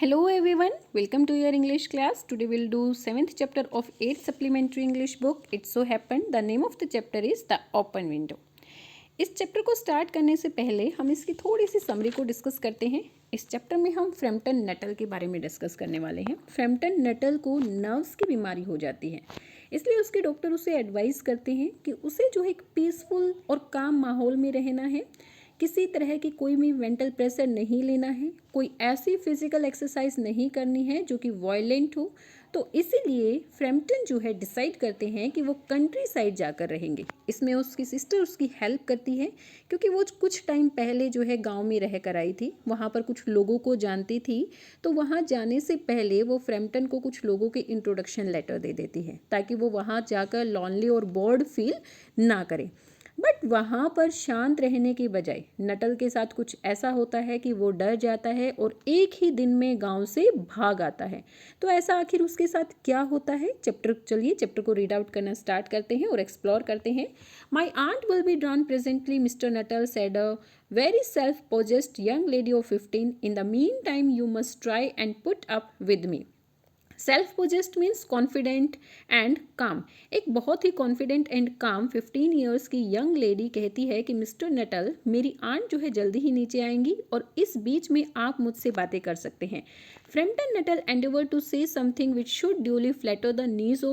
Hello everyone, welcome to your English class. Today we'll do 7th chapter of 8th supplementary English book. It so happened the name of the chapter is The Open Window. इस chapter को start करने से पहले हम इसकी थोड़ी सी summary को discuss करते हैं। इस चैप्टर में हम फ्रैम्पटन नटल के बारे में डिस्कस करने वाले हैं। फ्रैम्पटन नटल को नर्व्स की बीमारी हो जाती है, इसलिए उसके डॉक्टर उसे एडवाइस करते हैं कि उसे जो है एक पीसफुल और काम माहौल में रहना है, किसी तरह की कोई भी मेंटल प्रेशर नहीं लेना है, कोई ऐसी फिजिकल एक्सरसाइज नहीं करनी है जो कि वायलेंट हो। तो इसीलिए फ्रैम्पटन जो है डिसाइड करते हैं कि वो कंट्री साइड जाकर रहेंगे। इसमें उसकी सिस्टर उसकी हेल्प करती है, क्योंकि वो कुछ टाइम पहले जो है गांव में रह कर आई थी, वहाँ पर कुछ लोगों को जानती थी। तो वहाँ जाने से पहले वो फ्रैम्पटन को कुछ लोगों के इंट्रोडक्शन लेटर दे देती है, ताकि वो वहाँ जाकर लॉनली और बोर्ड फील ना करे। बट वहाँ पर शांत रहने की बजाय नटल के साथ कुछ ऐसा होता है कि वो डर जाता है और एक ही दिन में गांव से भाग आता है। तो ऐसा आखिर उसके साथ क्या होता है, चलिए चैप्टर को रीड आउट करना स्टार्ट करते हैं और एक्सप्लोर करते हैं। My aunt will be drawn presently, Mr Nuttel said a very self-possessed young lady of 15. In the meantime, you must try and put up with me. Self possessed means confident and काम। एक बहुत ही confident and काम 15 years की young lady कहती है कि mister Nuttall, मेरी aunt जो है जल्दी ही नीचे आएंगी और इस बीच में आप मुझसे बातें कर सकते हैं। Framton Nuttel endeavour to say something which should duly flatter the niece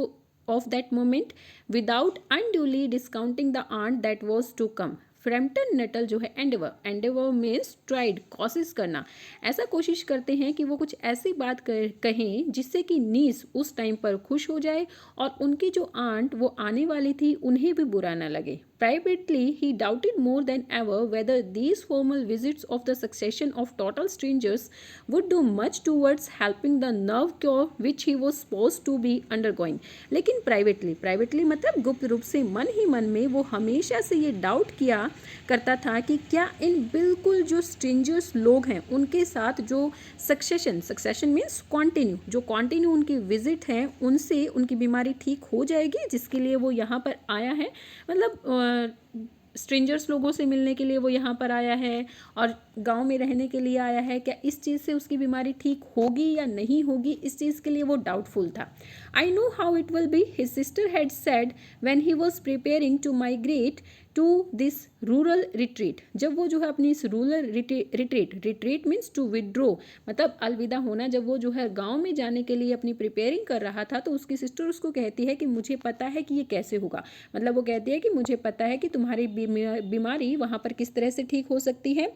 of that moment without unduly discounting the aunt that was to come. Frampton Nuttall जो है एंडेवर मीन्स ट्राइड, कोशिश करना, ऐसा कोशिश करते हैं कि वो कुछ ऐसी बात कहें जिससे कि नीस उस टाइम पर खुश हो जाए और उनकी जो आंट वो आने वाली थी उन्हें भी बुरा ना लगे। Privately, he doubted more than ever whether these formal visits of the succession of total strangers would do much towards helping the nerve cure which he was supposed to be undergoing. लेकिन privately मतलब गुप्त रूप से मन ही मन में वो हमेशा से ये डाउट किया करता था कि क्या इन बिल्कुल जो स्ट्रेंजर्स लोग हैं उनके साथ जो सक्सेशन मीन्स कॉन्टिन्यू उनकी विजिट है उनसे उनकी बीमारी ठीक हो जाएगी, जिसके लिए वो यहाँ पर आया है। मतलब स्ट्रेंजर्स लोगों से मिलने के लिए वो यहाँ पर आया है और गांव में रहने के लिए आया है। क्या इस चीज़ से उसकी बीमारी ठीक होगी या नहीं होगी, इस चीज़ के लिए वो डाउटफुल था। I know how it will be, his sister had said when he was preparing to migrate to this rural retreat. जब वो जो है अपनी इस rural retreat means to withdraw, मतलब अलविदा होना, जब वो जो है गांव में जाने के लिए अपनी प्रिपेयरिंग कर रहा था तो उसकी सिस्टर उसको कहती है कि मुझे पता है कि ये कैसे होगा। मतलब वो कहती है कि मुझे पता है कि तुम्हारी बीमारी वहाँ पर किस तरह से ठीक हो सकती है।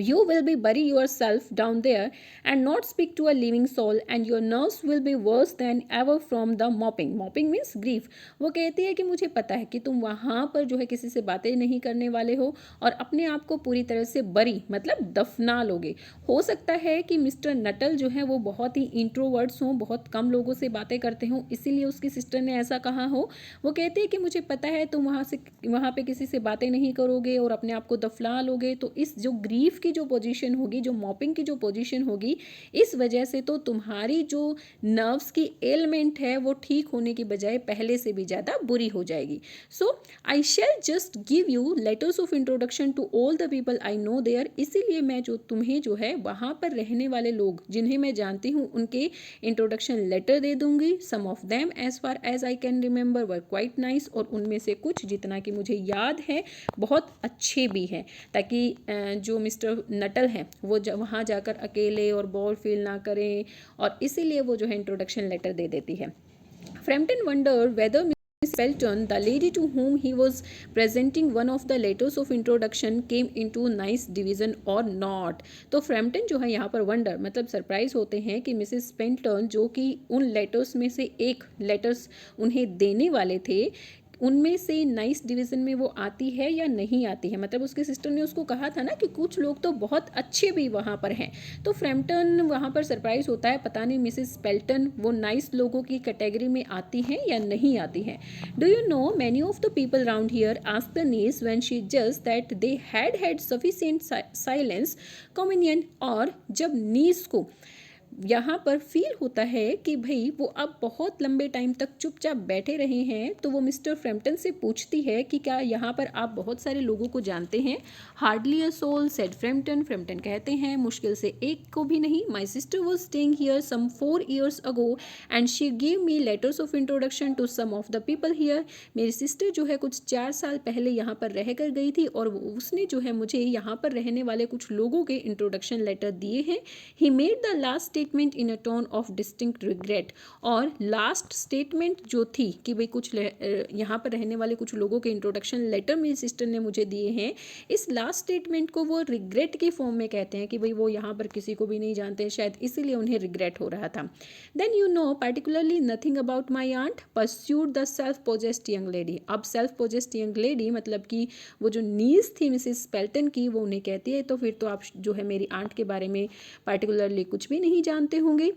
You will be bury yourself down there and not speak to a living soul, and your nerves will be worse than ever from the mopping means grief. वो कहती है कि मुझे पता है कि तुम वहाँ पर जो है किसी से बातें नहीं करने वाले हो और अपने आप को पूरी तरह से बरी मतलब दफना लोगे। हो सकता है कि मिस्टर नटल जो है वो बहुत ही इंट्रोवर्ट्स हों, बहुत कम लोगों से बातें करते हों, इसीलिए उसकी सिस्टर ने ऐसा कहा हो। वो कहती है कि मुझे पता है तुम वहाँ पे किसी से बातें नहीं करोगे और अपने आप को दफना लोगे, तो इस जो ग्रीफ की जो पोजीशन होगी, जो मॉपिंग की जो पोजीशन होगी, इस वजह से तो तुम्हारी जो नर्व्स की एलिमेंट है वो ठीक होने की बजाय पहले से भी ज़्यादा बुरी हो जाएगी। So I shall just give you letters of introduction to all the people I know there. इसीलिए मैं जो तुम्हें जो है वहाँ पर रहने वाले लोग जिन्हें मैं जानती हूँ उनके इंट्रोडक्शन लेटर दे दूंगी। Some of them as far as I can remember were quite nice, और उनमें से कुछ जितना कि मुझे याद है बहुत अच्छे भी हैं, ताकि जो मिस्टर नटल हैं वो वहाँ जाकर अकेले और बोर फील ना करें, और इसीलिए वो जो है इंट्रोडक्शन लेटर दे देती है। Framton wondered whether Miss Pelton, the lady to whom he was presenting one of the letters of introduction, came into nice division or not. तो फ्रैम्पटन जो है यहाँ पर वंडर मतलब सरप्राइज होते हैं कि मिसेस पेल्टन जो कि उन लेटर्स में से एक लेटर्स उन्हें देने वाले थे उनमें से नाइस डिवीज़न में वो आती है या नहीं आती है। मतलब उसके सिस्टर ने उसको कहा था ना कि कुछ लोग तो बहुत अच्छे भी वहाँ पर हैं। तो फ्रैम्पटन वहाँ पर सरप्राइज होता है, पता नहीं मिसेस पेल्टन वो नाइस लोगों की कैटेगरी में आती हैं या नहीं आती हैं। Do you know many of the people round here asked the niece when she just that they had sufficient silence communion. और जब नीस को यहाँ पर फील होता है कि भाई वो अब बहुत लंबे टाइम तक चुपचाप बैठे रहे हैं, तो वो मिस्टर फ्रैम्पटन से पूछती है कि क्या यहाँ पर आप बहुत सारे लोगों को जानते हैं। Hardly a soul, said Framton. Framton कहते हैं मुश्किल से एक को भी नहीं। My sister was staying here some 4 years ago and she give me letters of introduction to some of the people here. मेरी सिस्टर जो है कुछ 4 साल पहले यहाँ पर रह कर गई थी और उसने जो है मुझे यहाँ पर रहने वाले कुछ लोगों के इंट्रोडक्शन लेटर दिए हैं। He made the last statement in a tone of distinct regret. और लास्ट स्टेटमेंट जो थी कि भाई कुछ यहाँ पर रहने वाले कुछ लोगों के इंट्रोडक्शन लेटर मेरी सिस्टर ने मुझे दिए हैं, इस लास्ट स्टेटमेंट को वो रिग्रेट के फॉर्म में कहते हैं कि भाई वो यहाँ पर किसी को भी नहीं जानते, शायद इसीलिए उन्हें रिग्रेट हो रहा था। Then you know particularly nothing about my aunt, pursued the self possessed young lady. अब सेल्फ पोजेस्ड यंग लेडी मतलब कि वो जो नीस थी मिसिस स्पेल्टन की, वो उन्हें कहती है तो फिर तो आप जो है मेरी आंट के बारे में पर्टिकुलरली कुछ भी नहीं जानते होंगे।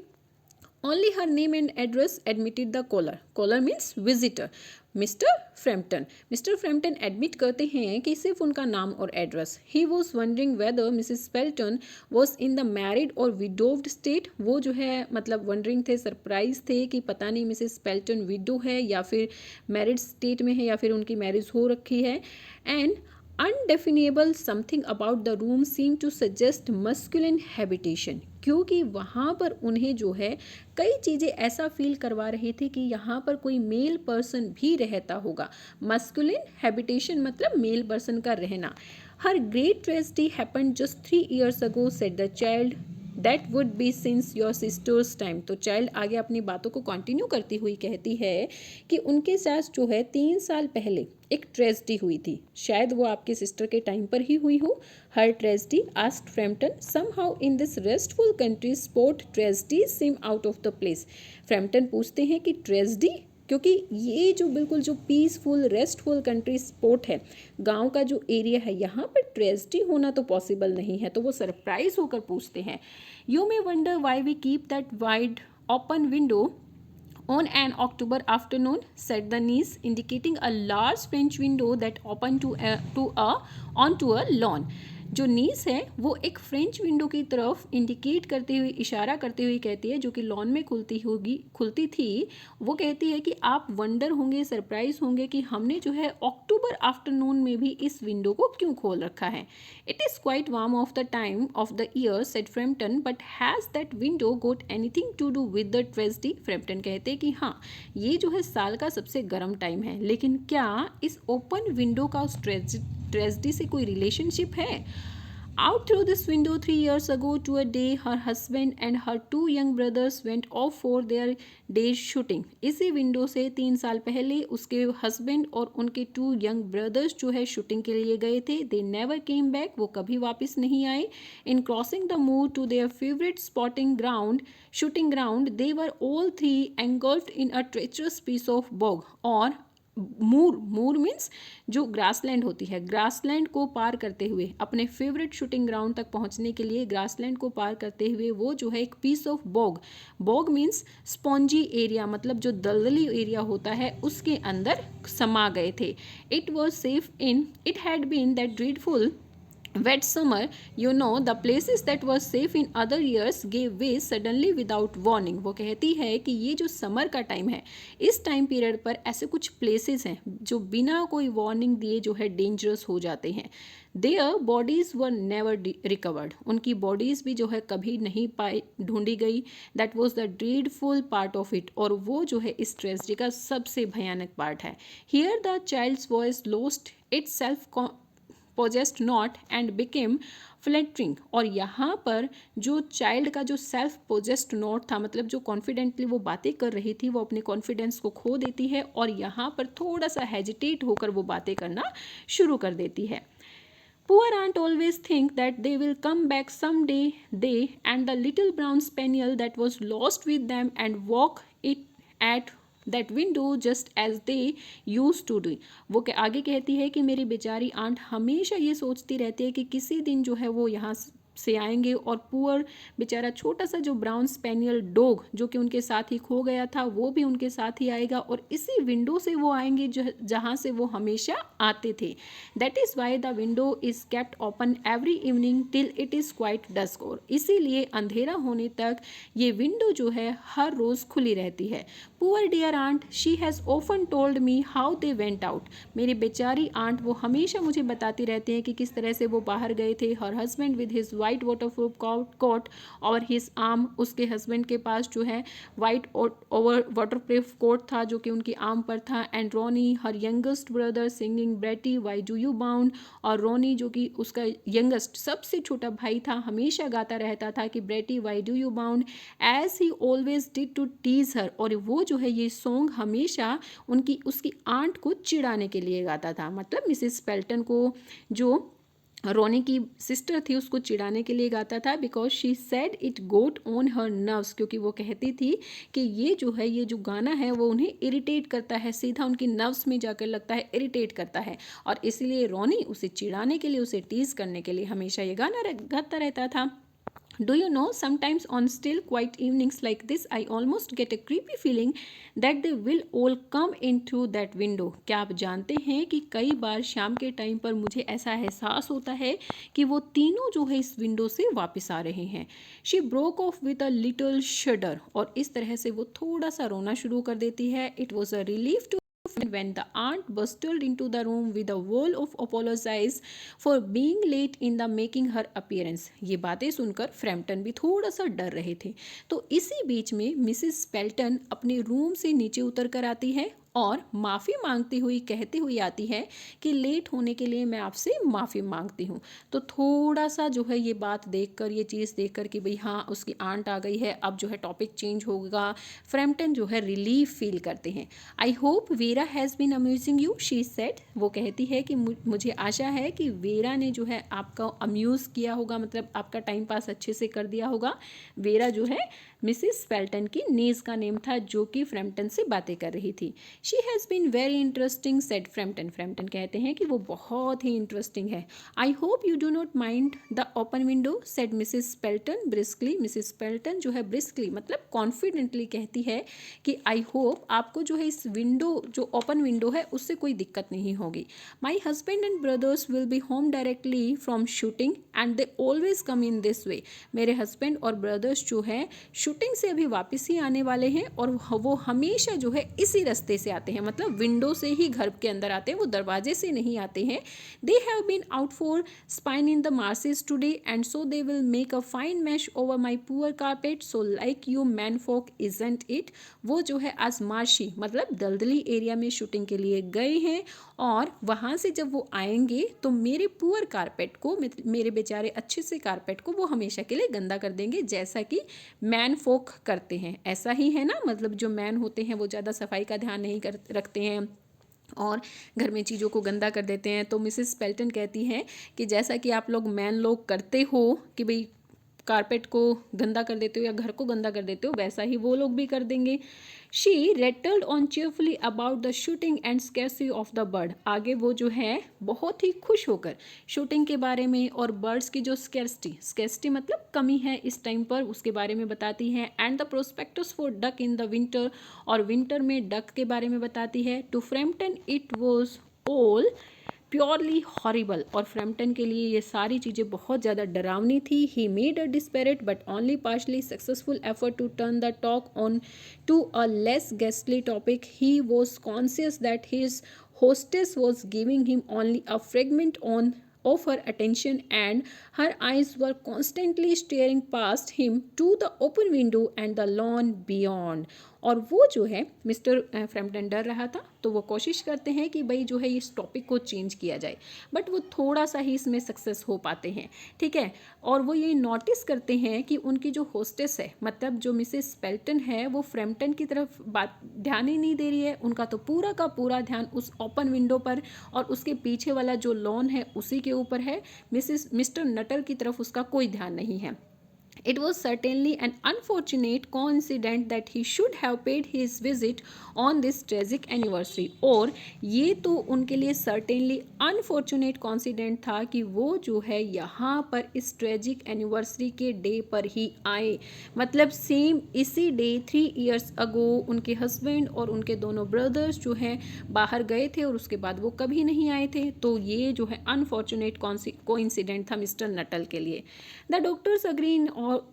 Only her name and address admitted the caller. Caller means visitor. Mr Frampton. Mr Frampton admit करते हैं कि सिर्फ उनका नाम और address. He was wondering whether Mrs Spelton was in the married और विडोव्ड स्टेट। वो जो है मतलब वंडरिंग थे, सरप्राइज थे कि पता नहीं मिसिस स्पेल्टन विडो है या फिर मैरिड स्टेट में है या फिर उनकी मैरिज हो रखी है। And undefinable something about the room seem to suggest masculine habitation. क्योंकि वहाँ पर उन्हें जो है कई चीज़ें ऐसा फील करवा रही थी कि यहाँ पर कोई मेल पर्सन भी रहता होगा। मस्कुलिन हैबिटेशन मतलब मेल पर्सन का रहना। Her great tragedy happened just 3 years ago, said the child, that would be since your sister's time. तो चाइल्ड आगे अपनी बातों को कंटिन्यू करती हुई कहती है कि उनके साथ जो है 3 साल पहले एक ट्रेजेडी हुई थी, शायद वो आपके सिस्टर के टाइम पर ही हुई हो। Her tragedy, asked Frampton, somehow in this restful country spot tragedy seem out of the place. Frampton पूछते हैं कि ट्रेजेडी, क्योंकि ये जो बिल्कुल जो पीसफुल रेस्टफुल कंट्री स्पोर्ट है, गांव का जो एरिया है, यहाँ पर ट्रेजेडी होना तो पॉसिबल नहीं है। तो वो सरप्राइज होकर पूछते हैं, you may wonder why we keep that wide open window on an October afternoon, said the niece, indicating a large French window that opened onto a lawn. जो नीस है वो एक फ्रेंच विंडो की तरफ इंडिकेट करते हुए, इशारा करते हुए कहती है, जो कि लॉन में खुलती थी। वो कहती है कि आप वंडर होंगे, सरप्राइज होंगे कि हमने जो है अक्टूबर आफ्टरनून में भी इस विंडो को क्यों खोल रखा है। It is quite warm of the time of the year, said Framton, but has that window got anything to do with the tragedy. Framton कहते हैं कि हाँ, ये जो है साल का सबसे गर्म टाइम है, लेकिन क्या इस ओपन विंडो का उस ट्रेजेडी से कोई रिलेशनशिप है। Out through this window 3 years ago to a day, her husband and her 2 young brothers went off for their day's shooting. इसी विंडो से 3 साल पहले उसके हस्बैंड और उनके 2 यंग ब्रदर्स जो है शूटिंग के लिए गए थे। They never came back. वो कभी वापस नहीं आए। In crossing the moor to their favorite shooting ground, they were all 3 engulfed in a treacherous piece of bog. और मूर मीन्स जो ग्रासलैंड होती है, ग्रासलैंड को पार करते हुए अपने फेवरेट शूटिंग ग्राउंड तक पहुंचने के लिए ग्रासलैंड को पार करते हुए वो जो है एक piece of bog means spongy area, मतलब जो दलदली एरिया होता है उसके अंदर समा गए थे। It had been that dreadful wet summer, the places that were safe in other years gave way suddenly without warning. वो कहती है कि ये जो समर का टाइम है, इस टाइम पीरियड पर ऐसे कुछ प्लेसेस हैं जो बिना कोई वार्निंग दिए जो है डेंजरस हो जाते हैं। Their bodies were never recovered. उनकी बॉडीज़ भी जो है कभी नहीं ढूंढी गई। That was the dreadful part of it. और वो जो है इस ट्रेजेडी का सबसे भयानक पार्ट है। Here the child's voice lost its self-possessed note and became flattering. और यहाँ पर जो चाइल्ड का जो सेल्फ पोजेस्ड नोट था, मतलब जो कॉन्फिडेंटली वो बातें कर रही थी, वो अपने कॉन्फिडेंस को खो देती है और यहाँ पर थोड़ा सा हेजिटेट होकर वो बातें करना शुरू कर देती है। Poor aunt always think that they will come back someday, they and the little brown spaniel that was lost with them, and walk it at that window just as they used to do. वो आगे कहती है कि मेरी बेचारी aunt हमेशा ये सोचती रहती है कि किसी दिन जो है वो यहाँ से आएंगे और पुअर बेचारा छोटा सा जो ब्राउन स्पेनियल डॉग जो कि उनके साथ ही खो गया था वो भी उनके साथ ही आएगा और इसी विंडो से वो आएंगे जहाँ से वो हमेशा आते थे। That is why the window is kept open every evening till it is quite dusk, और इसीलिए अंधेरा होने तक ये विंडो जो है हर रोज़ खुली रहती है। Poor dear aunt, she has often told me how they went out. मेरी बेचारी आंट वो हमेशा मुझे बताती रहती हैं कि किस तरह से वो बाहर गए थे। Her husband with his white waterproof coat और हिज आर्म, उसके हस्बैंड के पास जो है वाइट ओवर वाटरप्रूफ कोट था जो कि उनकी आर्म पर था। And Ronnie her youngest brother singing Bertie why do you bound, और रोनी जो कि उसका यंगेस्ट सबसे छोटा भाई था हमेशा गाता रहता था कि Bertie why do you bound as he always did to tease her, और वो जो है ये सॉन्ग हमेशा उसकी आंट को चिढ़ाने के लिए गाता था। मतलब मिसेस पेल्टन को जो रोनी की सिस्टर थी उसको चिढ़ाने के लिए गाता था, because she said it got on her nerves, क्योंकि वो कहती थी कि ये जो गाना है वो उन्हें इरिटेट करता है, सीधा उनकी नर्व्स में जाकर लगता है, इरिटेट करता है, और इसलिए रोनी उसे चिढ़ाने के लिए, उसे टीज करने के लिए हमेशा ये गाना गाता रहता था। Do you know, sometimes on still quiet evenings like this, I almost get a creepy feeling that they will all come in through that window. क्या आप जानते हैं कि कई बार शाम के टाइम पर मुझे ऐसा एहसास होता है कि वो तीनों जो है इस विंडो से वापस आ रहे हैं। She broke off with a little shudder, और इस तरह से वो थोड़ा सा रोना शुरू कर देती है। It was a relief to when the aunt bustled into the room with a wall of apologize for being late in the making her appearance. ये बातें सुनकर फ्रैम्पटन भी थोड़ा सा डर रहे थे। तो इसी बीच में मिसेस पेल्टन अपने रूम से नीचे उतर कर आती है और माफ़ी मांगती हुई कहती हुई आती है कि लेट होने के लिए मैं आपसे माफ़ी मांगती हूँ। तो थोड़ा सा जो है ये बात देखकर, ये चीज़ देखकर कि भाई हाँ उसकी आंट आ गई है, अब जो है टॉपिक चेंज होगा, फ्रैम्पटन जो है रिलीफ फील करते हैं। I hope Vera has been amusing you, she said. वो कहती है कि मुझे आशा है कि वेरा ने जो है आपका अम्यूज़ किया होगा, मतलब आपका टाइम पास अच्छे से कर दिया होगा। वेरा जो है मिसिस पेल्टन की नीज का नेम था जो कि फ्रैम्पटन से बातें कर रही थी। She has been very interesting said Framton. Framton कहते हैं कि वो बहुत ही इंटरेस्टिंग है। I hope you do not mind the open window said Mrs Pelton briskly. Mrs Pelton जो है ब्रिस्कली मतलब कॉन्फिडेंटली कहती है कि आई होप आपको जो है इस विंडो जो ओपन विंडो है उससे कोई दिक्कत नहीं होगी। My husband and brothers will be home directly from shooting and they always come in this way. मेरे हस्बैंड और ब्रदर्स जो है शूटिंग से अभी वापस ही आने वाले हैं और वो हमेशा जो है इसी रास्ते से आते हैं, मतलब विंडो से ही घर के अंदर आते हैं, वो दरवाजे से नहीं आते हैं। They have been out for स्पाइन in the marshes today and so they will make a fine mash over my poor carpet so like you man folk isn't it. वो जो है आज मार्शी मतलब दलदली एरिया में शूटिंग के लिए गए हैं और वहाँ से जब वो आएंगे तो मेरे पुअर कारपेट को, मेरे बेचारे अच्छे से कारपेट को वो हमेशा के लिए गंदा कर देंगे, जैसा कि मैन फोक करते हैं। ऐसा ही है ना, मतलब जो मैन होते हैं वो ज़्यादा सफाई का ध्यान नहीं रखते हैं और घर में चीज़ों को गंदा कर देते हैं। तो मिसेस पेल्टन कहती हैं कि जैसा कि आप लोग मैन लोग करते हो कि भाई कारपेट को गंदा कर देते हो या घर को गंदा कर देते हो, वैसा ही वो लोग भी कर देंगे। She rattled on cheerfully about the shooting and scarcity of the bird. आगे वो जो है बहुत ही खुश होकर शूटिंग के बारे में और बर्ड्स की जो स्कैर्सिटी मतलब कमी है इस टाइम पर उसके बारे में बताती है। And the prospects for duck in the winter, और विंटर में डक के बारे में बताती है। To Frampton it was all purely horrible, और फ्रैम्पटन के लिए ये सारी चीज़ें बहुत ज़्यादा डरावनी थी। He made a desperate but only partially successful effort to turn the talk on to a less ghastly topic. He was conscious that his hostess was giving him only a fragment of her attention and her eyes were constantly staring past him to the open window and the lawn beyond। और वो जो है mister Frampton डर रहा था तो वो कोशिश करते हैं कि भाई जो है इस टॉपिक को चेंज किया जाए, बट वो थोड़ा सा ही इसमें सक्सेस हो पाते हैं, ठीक है। और वो ये नोटिस करते हैं कि उनकी जो होस्टेस है मतलब जो मिसेस पेल्टन है वो फ्रैम्पटन की तरफ बात ध्यान ही नहीं दे रही है। उनका तो पूरा का पूरा ध्यान उस ओपन विंडो पर और उसके पीछे वाला जो लॉन है उसी के ऊपर है। मिस्टर नटल की तरफ उसका कोई ध्यान नहीं है। It was certainly an unfortunate coincidence that he should have paid his visit on this tragic anniversary. और ये तो उनके लिए certainly unfortunate coincidence था कि वो जो है यहाँ पर इस tragic anniversary के डे पर ही आए। मतलब सेम इसी डे 3 years ago उनके हस्बैंड और उनके दोनों ब्रदर्स जो हैं बाहर गए थे और उसके बाद वो कभी नहीं आए थे। तो ये जो है अनफॉर्चुनेट कोइंसिडेंट था मिस्टर नटल के लिए। The doctors agree in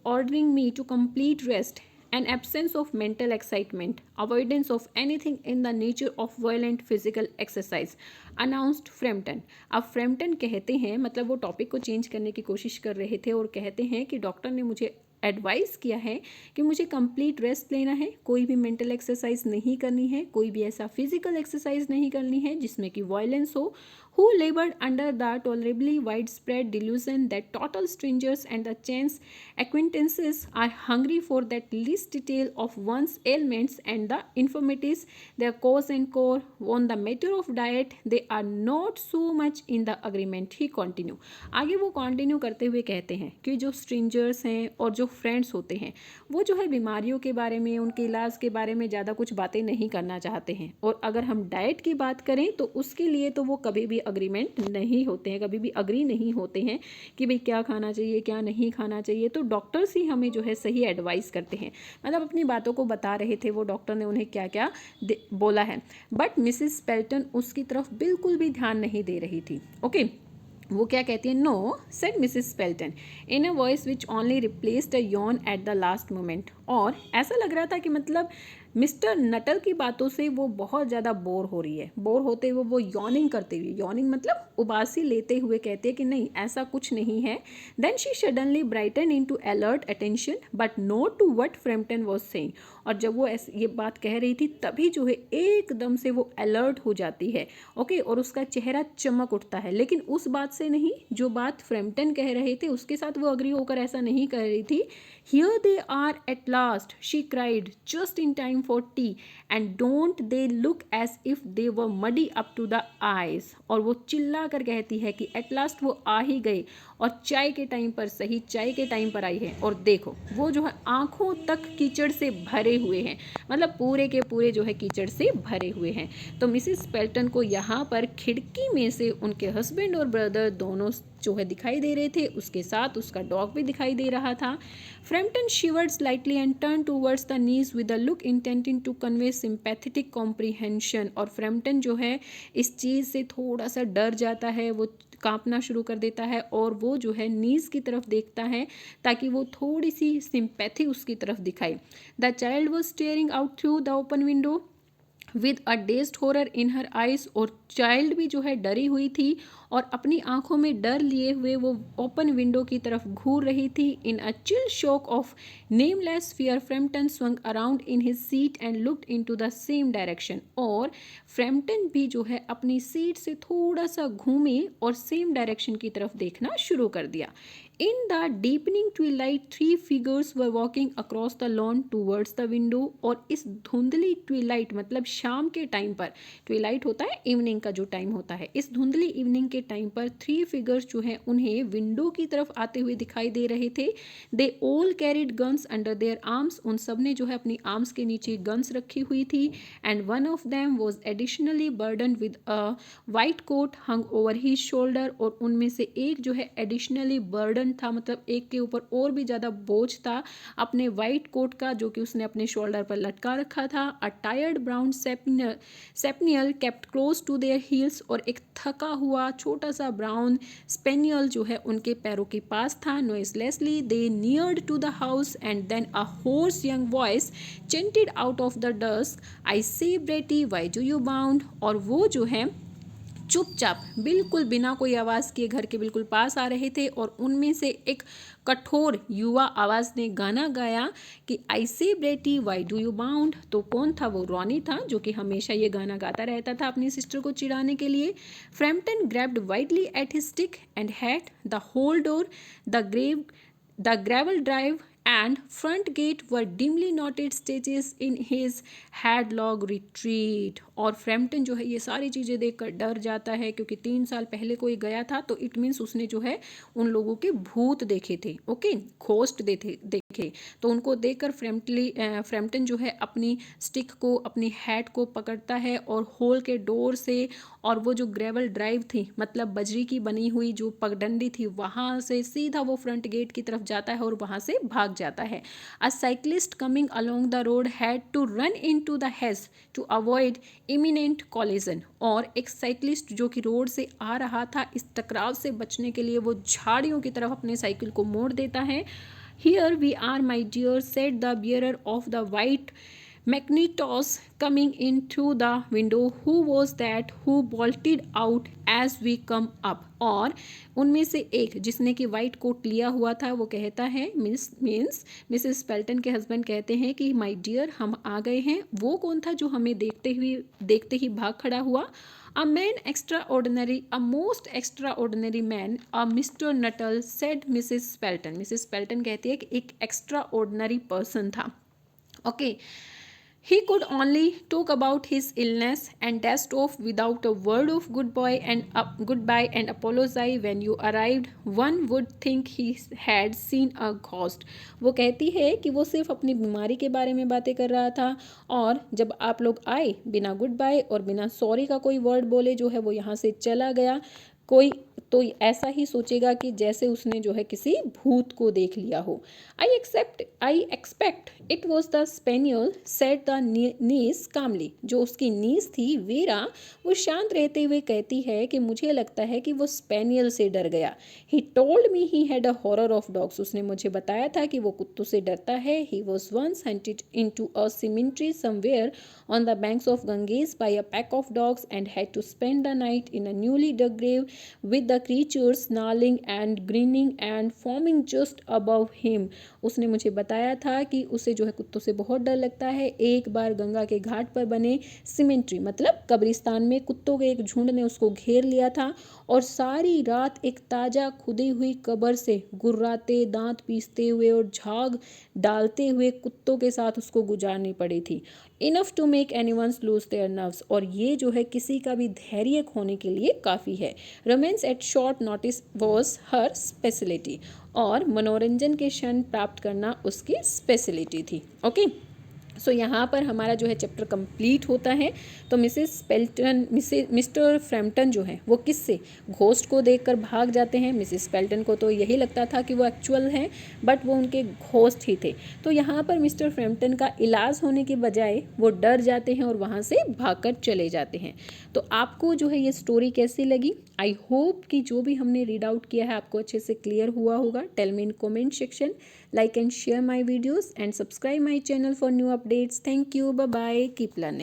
ordering me to complete rest, an absence of mental excitement, avoidance of anything in the nature of violent physical exercise, announced Frampton. अब फ्रैम्पटन कहते हैं, मतलब वो topic को change करने की कोशिश कर रहे थे और कहते हैं कि डॉक्टर ने मुझे एडवाइस किया है कि मुझे कंप्लीट रेस्ट लेना है, कोई भी मेंटल एक्सरसाइज नहीं करनी है, कोई भी ऐसा फिजिकल एक्सरसाइज नहीं करनी है जिसमें कि वायलेंस हो। Who labored under the tolerably widespread delusion that total strangers and the chance acquaintances are hungry for that least detail of one's ailments and the infirmities their cause and core. On the matter of diet, they are not so much in the agreement. He continue. आगे वो continue करते हुए कहते हैं कि जो strangers हैं और जो फ्रेंड्स होते हैं वो जो है बीमारियों के बारे में, उनके इलाज के बारे में ज़्यादा कुछ बातें नहीं करना चाहते हैं। और अगर हम डाइट की बात करें तो उसके लिए तो वो कभी भी अग्रीमेंट नहीं होते हैं, कभी भी अग्री नहीं होते हैं कि भाई क्या खाना चाहिए क्या नहीं खाना चाहिए। तो डॉक्टर्स ही हमें जो है सही एडवाइस करते हैं, मतलब अपनी बातों को बता रहे थे वो डॉक्टर ने उन्हें क्या क्या बोला है। बट मिसिस पेल्टन उसकी तरफ बिल्कुल भी ध्यान नहीं दे रही थी। ओके वो क्या कहती है, no said Mrs Pelton in a voice which only replaced a yawn at the last moment. और ऐसा लग रहा था कि मतलब मिस्टर नटल की बातों से वो बहुत ज़्यादा बोर हो रही है। बोर होते हुए वो यॉर्निंग करते हुए, यॉर्निंग मतलब उबासी लेते हुए कहते हैं कि नहीं ऐसा कुछ नहीं है। Then she suddenly brighten into alert attention but not to what Frampton was saying. और जब वो ये बात कह रही थी तभी जो है एकदम से वो अलर्ट हो जाती है। ओके और उसका चेहरा चमक उठता है, लेकिन उस बात से नहीं जो बात फ्रैम्पटन कह रहे थे उसके साथ वो अग्री होकर ऐसा नहीं कह रही थी। Here they are at last she cried just in time for tea and don't they look as if they were muddy up to the eyes। और वो चिल्ला कर कहती है कि एट लास्ट वो आ ही गए और चाय के टाइम पर, सही चाय के टाइम पर आई है। और देखो वो जो है आंखों तक कीचड़ से भरे हुए हैं, मतलब पूरे के पूरे जो है कीचड़ से भरे हुए हैं। तो मिसिस पेल्टन को यहाँ पर खिड़की में से उनके हस्बैंड और ब्रदर दोनों जो है दिखाई दे रहे थे, उसके साथ उसका डॉग भी दिखाई दे रहा था। Frampton shivered slightly and turned towards the knees with a look intending to convey sympathetic comprehension। और फ्रैम्पटन जो है इस चीज़ से थोड़ा सा डर जाता है, वो कांपना शुरू कर देता है और वो जो है नीज की तरफ देखता है ताकि वो थोड़ी सी सिंपैथी उसकी तरफ दिखाए। The child was staring out through the open window with a dazed horror in her eyes. और चाइल्ड भी जो है डरी हुई थी और अपनी आंखों में डर लिए हुए वो ओपन विंडो की तरफ घूर रही थी। In a chill shock of nameless fear Frampton swung around in his seat and looked into the same direction. और फ्रैम्पटन भी जो है अपनी सीट से थोड़ा सा घूमे और सेम डायरेक्शन की तरफ देखना शुरू कर दिया। In the deepening twilight, 3 figures were walking across the lawn towards the window। और इस धुंधली ट्विलाइट मतलब शाम के टाइम पर, ट्विलाइट होता है इवनिंग का जो टाइम होता है, इस धुंधली इवनिंग के टाइम पर 3 फिगर्स जो हैं उन्हें विंडो की तरफ आते हुए दिखाई दे रहे थे। They all carried guns under their arms. उन सब ने जो है अपनी आर्म्स के नीचे गन्स रखी हुई थी। And one of them was additionally burden with a white coat hung over he shoulder. और उनमें से एक जो है एडिशनली बर्डन था, मतलब एक के ऊपर और भी ज़्यादा बोझ था अपने वाइट कोट का जो कि उसने अपने शोल्डर पर लटका रखा था। A tired brown spaniel kept close to their heels. और एक थका हुआ छोटा सा ब्राउन स्पेनियल जो है उनके पैरों के पास था। Noiselessly they neared to the house and then a hoarse young voice chanted out of the dusk, I say Bertie why do you bound. और वो जो है चुपचाप बिल्कुल बिना कोई आवाज़ किए घर के बिल्कुल पास आ रहे थे और उनमें से एक कठोर युवा आवाज़ ने गाना गाया कि आई say Bertie why do you bound. तो कौन था वो? रॉनी था जो कि हमेशा ये गाना गाता रहता था अपनी सिस्टर को चिढ़ाने के लिए। Framton grabbed widely at his stick and had the hall door the gravel drive and front gate were dimly noted stages in his headlong retreat। और फ्रैम्पटन जो है ये सारी चीज़ें देखकर डर जाता है, क्योंकि 3 साल पहले कोई गया था, तो इट मीन्स उसने जो है उन लोगों के भूत देखे थे, ओके, घोस्ट देखे। तो उनको देखकर फ्रैम्पटन जो है अपनी स्टिक को, अपनी हैट को पकड़ता है और होल के डोर से, और वो जो ग्रेवल ड्राइव थी, मतलब बजरी की बनी हुई जो पगडंडी थी, वहाँ से सीधा वो फ्रंट गेट की तरफ जाता है और वहाँ से भाग जाता है। A cyclist coming along the road had to run into the hedge to avoid imminent collision. और एक साइक्लिस्ट जो कि रोड से आ रहा था, इस टकराव से बचने के लिए वो झाड़ियों की तरफ अपने साइकिल को मोड़ देता है। Here we are, my dear, said the bearer of the white Magnetos coming in through the window. Who was that who bolted out as we come up? और उनमें से एक जिसने कि वाइट कोट लिया हुआ था, वो कहता है, मीन्स मिसेस स्पेल्टन के हस्बैंड कहते हैं कि माय डियर, हम आ गए हैं। वो कौन था जो हमें देखते ही भाग खड़ा हुआ? A man extraordinary, a most extraordinary man, a Mr. Nuttall, said Mrs. Spelton. Mrs Spelton कहती है कि एक एक्स्ट्राऑर्डिनरी पर्सन था, okay. He could only talk about his illness and dashed off without a word of goodbye and apology. When you arrived, one would think he had seen a ghost. वो कहती है कि वो सिर्फ अपनी बीमारी के बारे में बातें कर रहा था, और जब आप लोग आए, बिना गुड बाय और बिना सॉरी का कोई वर्ड बोले जो है वो यहाँ से चला गया। कोई तो ऐसा ही सोचेगा कि जैसे उसने जो है किसी भूत को देख लिया हो। I expect it was the spaniel, said the niece calmly. जो उसकी नीस थी वेरा, वो शांत रहते हुए कहती है कि मुझे लगता है कि वो स्पेनियल से डर गया। He told me he had a horror of dogs. उसने मुझे बताया था कि वो कुत्तों से डरता है। He was once hunted into a cemetery somewhere on the banks of Ganges by a pack of dogs and had to spend the night in a newly dug grave with the creatures snarling and grinning and foaming just above him। उसने मुझे बताया था कि उसे जो है कुत्तों से बहुत डर लगता है। एक बार गंगा के घाट पर बने सिमेंट्री मतलब कब्रिस्तान में कुत्तों के एक झुंड ने उसको घेर लिया था, और सारी रात एक ताज़ा खुदी हुई कब्र से गुर्राते, दांत पीसते हुए और झाग डालते हुए कुत्तों के साथ उसको गुजारनी पड़ी थी। Enough to make anyone's lose their nerves. और ये जो है किसी का भी धैर्य खोने के लिए काफ़ी है। Romance at short notice was her speciality. और मनोरंजन के क्षण प्राप्त करना उसकी स्पेशलिटी थी, ओके। सो यहाँ पर हमारा जो है चैप्टर कंप्लीट होता है। तो मिस्टर फ्रैम्पटन जो है वो किससे, घोस्ट को देखकर भाग जाते हैं। मिसेस स्पेल्टन को तो यही लगता था कि वो एक्चुअल हैं, बट वो उनके घोस्ट ही थे। तो यहाँ पर मिस्टर फ्रैम्पटन का इलाज होने के बजाय वो डर जाते हैं और वहाँ से भागकर चले जाते हैं। तो आपको जो है ये स्टोरी कैसी लगी? आई होप कि जो भी हमने रीड आउट किया है आपको अच्छे से क्लियर हुआ होगा। Tell me in comment section, like and share my videos and subscribe my channel for new updates. Thank you, bye bye, keep learning.